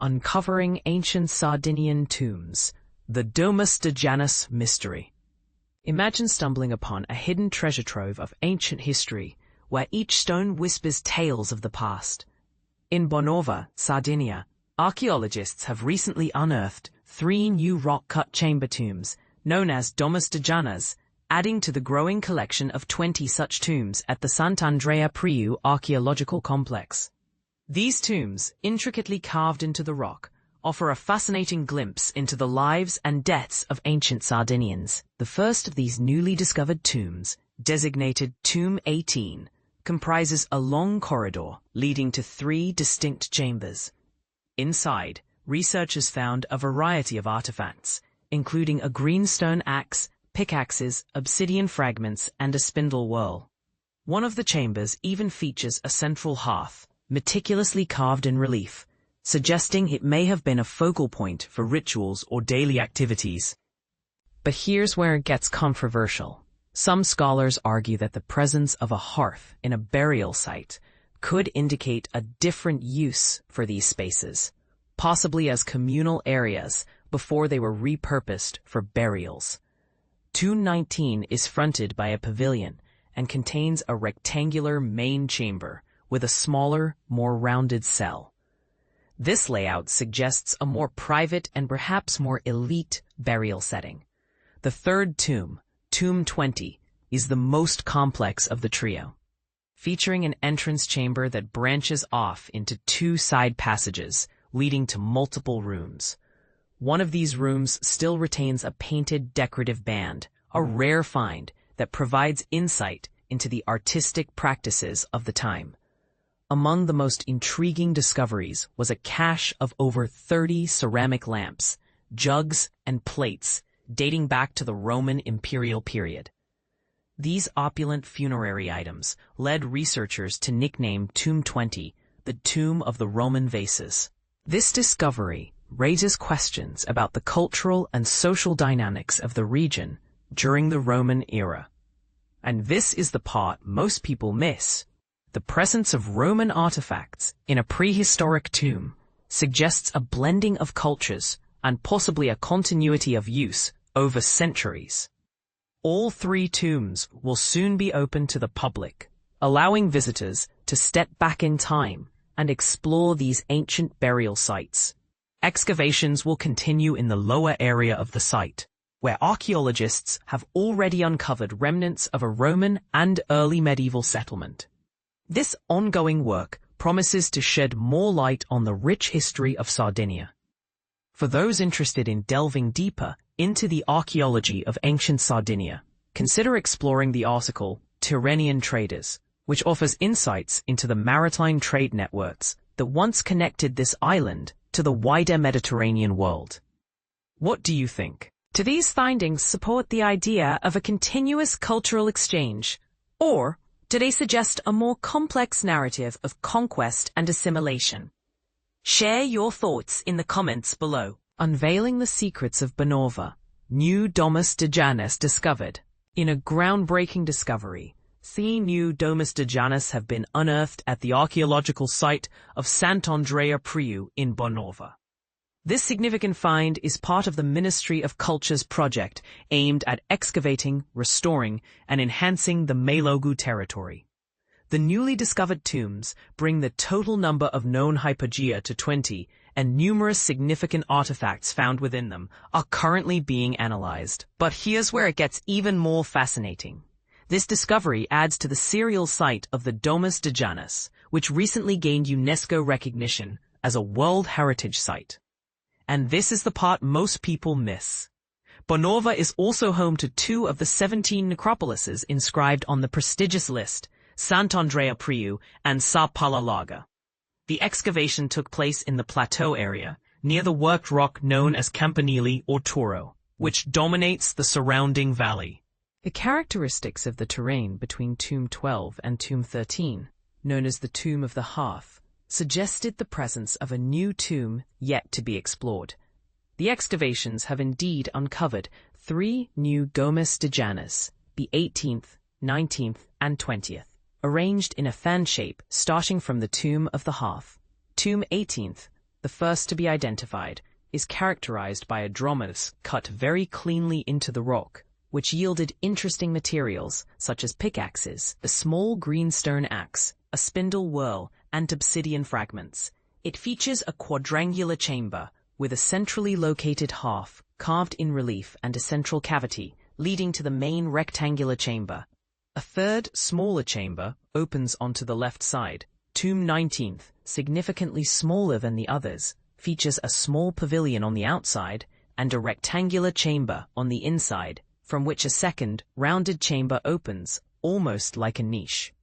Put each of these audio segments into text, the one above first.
Uncovering Ancient Sardinian Tombs, the Domus de Janas Mystery. Imagine stumbling upon a hidden treasure trove of ancient history, where each stone whispers tales of the past. In Bonova, Sardinia, archaeologists have recently unearthed 3 new rock-cut chamber tombs, known as Domus de Janas, adding to the growing collection of 20 such tombs at the Sant'Andrea Priu archaeological complex. These tombs, intricately carved into the rock, offer a fascinating glimpse into the lives and deaths of ancient Sardinians. The first of these newly discovered tombs, designated Tomb 18, comprises a long corridor leading to 3 distinct chambers. Inside, researchers found a variety of artifacts, including a greenstone axe, pickaxes, obsidian fragments, and a spindle whorl. One of the chambers even features a central hearth, meticulously carved in relief, suggesting it may have been a focal point for rituals or daily activities. But here's where it gets controversial. Some scholars argue that the presence of a hearth in a burial site could indicate a different use for these spaces, possibly as communal areas before they were repurposed for burials. Tomb 19 is fronted by a pavilion and contains a rectangular main chamber with a smaller, more rounded cell. This layout suggests a more private and perhaps more elite burial setting. The third tomb, Tomb 20, is the most complex of the trio, featuring an entrance chamber that branches off into 2 side passages leading to multiple rooms. One of these rooms still retains a painted decorative band, a rare find that provides insight into the artistic practices of the time. Among the most intriguing discoveries was a cache of over 30 ceramic lamps, jugs, and plates dating back to the Roman imperial period. These opulent funerary items led researchers to nickname Tomb 20 the Tomb of the Roman Vases. This discovery raises questions about the cultural and social dynamics of the region during the Roman era. And this is the part most people miss. The presence of Roman artifacts in a prehistoric tomb suggests a blending of cultures and possibly a continuity of use over centuries. All 3 tombs will soon be open to the public, allowing visitors to step back in time and explore these ancient burial sites. Excavations will continue in the lower area of the site, where archaeologists have already uncovered remnants of a Roman and early medieval settlement. This ongoing work promises to shed more light on the rich history of Sardinia. For those interested in delving deeper into the archaeology of ancient Sardinia, consider exploring the article Tyrrhenian Traders, which offers insights into the maritime trade networks that once connected this island to the wider Mediterranean world. What do you think? Do these findings support the idea of a continuous cultural exchange, or do they suggest a more complex narrative of conquest and assimilation? Share your thoughts in the comments below. Unveiling the secrets of Bonova, new Domus de Janas discovered. In a groundbreaking discovery, 3 new Domus de Janas have been unearthed at the archaeological site of Sant'Andrea Priu in Bonova. This significant find is part of the Ministry of Culture's project aimed at excavating, restoring, and enhancing the Malogu territory. The newly discovered tombs bring the total number of known hypogea to 20, and numerous significant artifacts found within them are currently being analyzed. But here's where it gets even more fascinating. This discovery adds to the serial site of the Domus de Janas, which recently gained UNESCO recognition as a World Heritage Site. And this is the part most people miss. Bonova is also home to 2 of the 17 necropolises inscribed on the prestigious list, Sant'Andrea Priu and Sa Palalaga. The excavation took place in the plateau area, near the worked rock known as Campanile or Toro, which dominates the surrounding valley. The characteristics of the terrain between Tomb 12 and Tomb 13, known as the Tomb of the Hearth, suggested the presence of a new tomb yet to be explored. The excavations have indeed uncovered 3 new Domus de Janas, the 18th, 19th, and 20th, arranged in a fan shape starting from the Tomb of the Hearth. Tomb 18th the first to be identified, is characterized by a dromus cut very cleanly into the rock, which yielded interesting materials such as pickaxes, a small green stone axe, a spindle whorl, and obsidian fragments. It features a quadrangular chamber with a centrally located half carved in relief and a central cavity leading to the main rectangular chamber. A third, smaller chamber opens onto the left side. Tomb 19th, significantly smaller than the others, features a small pavilion on the outside and a rectangular chamber on the inside, from which a second, rounded chamber opens, almost like a niche.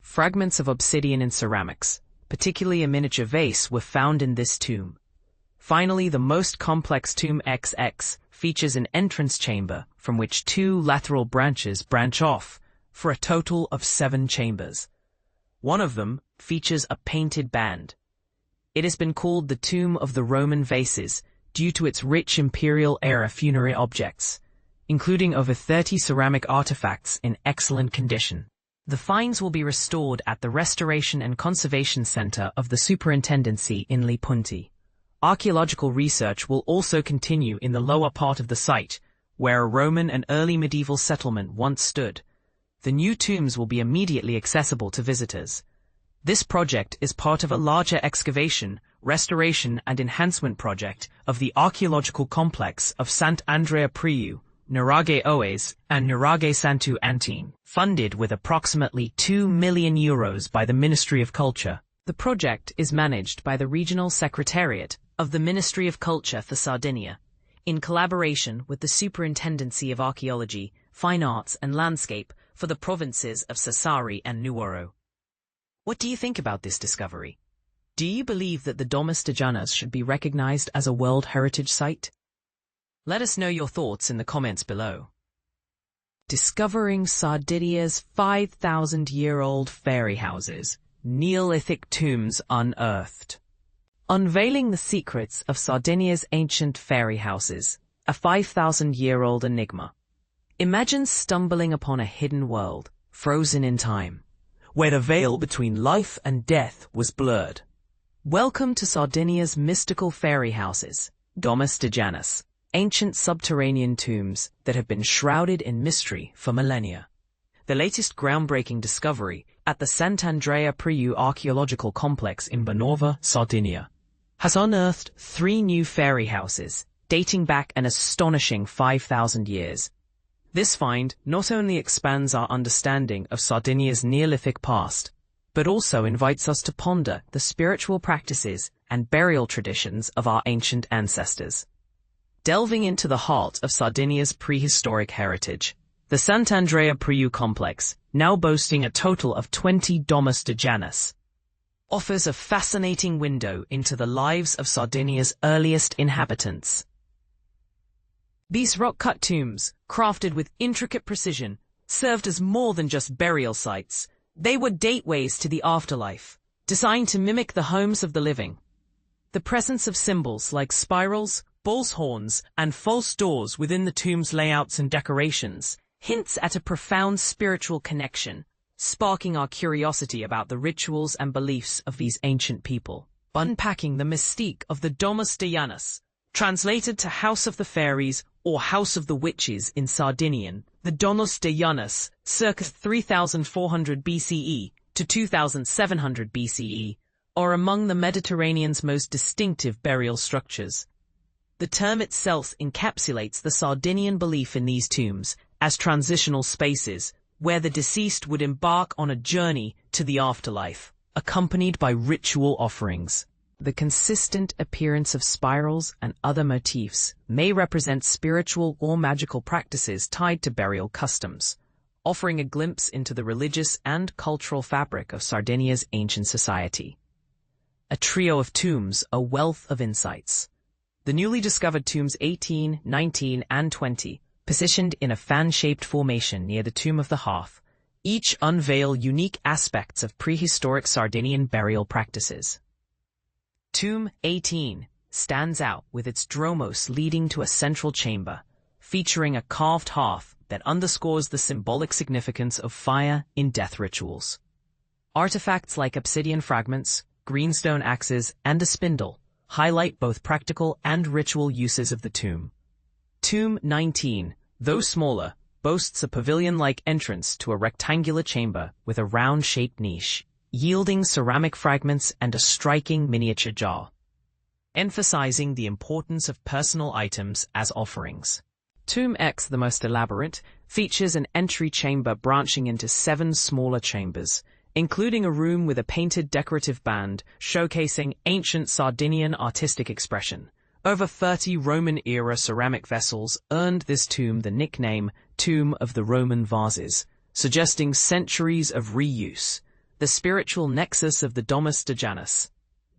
Fragments of obsidian and ceramics, particularly a miniature vase, were found in this tomb. Finally, the most complex tomb XX features an entrance chamber from which 2 lateral branches branch off, for a total of 7 chambers. One of them features a painted band. It has been called the Tomb of the Roman Vases due to its rich imperial-era funerary objects, including over 30 ceramic artifacts in excellent condition. The finds will be restored at the Restoration and Conservation Center of the Superintendency in Lipunti. Archaeological research will also continue in the lower part of the site, where a Roman and early medieval settlement once stood. The new tombs will be immediately accessible to visitors. This project is part of a larger excavation, restoration and enhancement project of the archaeological complex of Sant Andrea Priu, Nuraghe Oes, and Nuraghe Santu Antine, funded with approximately €2 million by the Ministry of Culture. The project is managed by the Regional Secretariat of the Ministry of Culture for Sardinia, in collaboration with the Superintendency of Archaeology, Fine Arts and Landscape for the provinces of Sassari and Nuoro. What do you think about this discovery? Do you believe that the Domus de Janas should be recognized as a World Heritage Site? Let us know your thoughts in the comments below. Discovering Sardinia's 5,000-year-old fairy houses, Neolithic tombs unearthed. Unveiling the secrets of Sardinia's ancient fairy houses, a 5,000-year-old enigma. Imagine stumbling upon a hidden world, frozen in time, where the veil between life and death was blurred. Welcome to Sardinia's mystical fairy houses, Domus de Janas, ancient subterranean tombs that have been shrouded in mystery for millennia. The latest groundbreaking discovery at the Sant'Andrea Priu archaeological complex in Banova, Sardinia, has unearthed 3 new fairy houses, dating back an astonishing 5,000 years. This find not only expands our understanding of Sardinia's Neolithic past, but also invites us to ponder the spiritual practices and burial traditions of our ancient ancestors. Delving into the heart of Sardinia's prehistoric heritage, the Sant'Andrea Priu complex, now boasting a total of 20 Domus de Janas, offers a fascinating window into the lives of Sardinia's earliest inhabitants. These rock-cut tombs, crafted with intricate precision, served as more than just burial sites. They were gateways to the afterlife, designed to mimic the homes of the living. The presence of symbols like spirals, bull's horns, and false doors within the tomb's layouts and decorations hints at a profound spiritual connection, sparking our curiosity about the rituals and beliefs of these ancient people. Unpacking the mystique of the Domus de Janas, translated to House of the Fairies or House of the Witches in Sardinian, the Domus de Janas, circa 3400 BCE to 2700 BCE, are among the Mediterranean's most distinctive burial structures. The term itself encapsulates the Sardinian belief in these tombs as transitional spaces, where the deceased would embark on a journey to the afterlife, accompanied by ritual offerings. The consistent appearance of spirals and other motifs may represent spiritual or magical practices tied to burial customs, offering a glimpse into the religious and cultural fabric of Sardinia's ancient society. A trio of tombs, a wealth of insights. The newly discovered tombs 18, 19, and 20, positioned in a fan-shaped formation near the Tomb of the Hearth, each unveil unique aspects of prehistoric Sardinian burial practices. Tomb 18 stands out with its dromos leading to a central chamber, featuring a carved hearth that underscores the symbolic significance of fire in death rituals. Artifacts like obsidian fragments, greenstone axes, and a spindle, highlight both practical and ritual uses of the tomb. Tomb 19, though smaller, boasts a pavilion-like entrance to a rectangular chamber with a round-shaped niche, yielding ceramic fragments and a striking miniature jar, emphasizing the importance of personal items as offerings. Tomb X, the most elaborate, features an entry chamber branching into 7 smaller chambers, including a room with a painted decorative band showcasing ancient Sardinian artistic expression. Over 30 Roman-era ceramic vessels earned this tomb the nickname Tomb of the Roman Vases, suggesting centuries of reuse, the spiritual nexus of the Domus de Janas.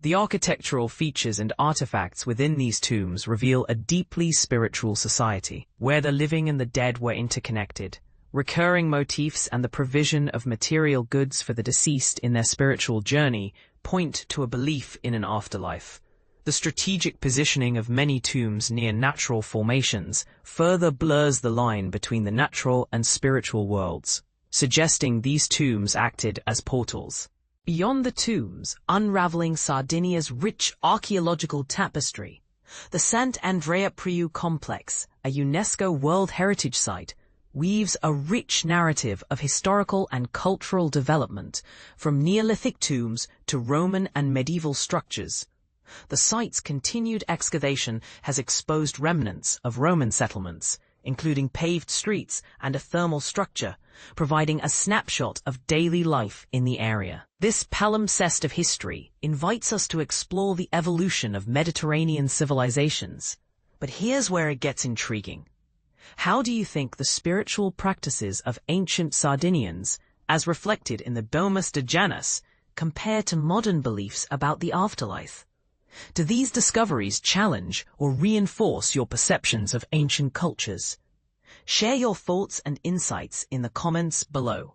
The architectural features and artifacts within these tombs reveal a deeply spiritual society, where the living and the dead were interconnected. Recurring motifs and the provision of material goods for the deceased in their spiritual journey point to a belief in an afterlife. The strategic positioning of many tombs near natural formations further blurs the line between the natural and spiritual worlds, suggesting these tombs acted as portals. Beyond the tombs, unraveling Sardinia's rich archaeological tapestry, the Sant Andrea Priu complex, a UNESCO World Heritage Site, weaves a rich narrative of historical and cultural development, from Neolithic tombs to Roman and medieval structures. The site's continued excavation has exposed remnants of Roman settlements, including paved streets and a thermal structure, providing a snapshot of daily life in the area. This palimpsest of history invites us to explore the evolution of Mediterranean civilizations. But here's where it gets intriguing. How do you think the spiritual practices of ancient Sardinians, as reflected in the Domus de Janas, compare to modern beliefs about the afterlife? Do these discoveries challenge or reinforce your perceptions of ancient cultures? Share your thoughts and insights in the comments below.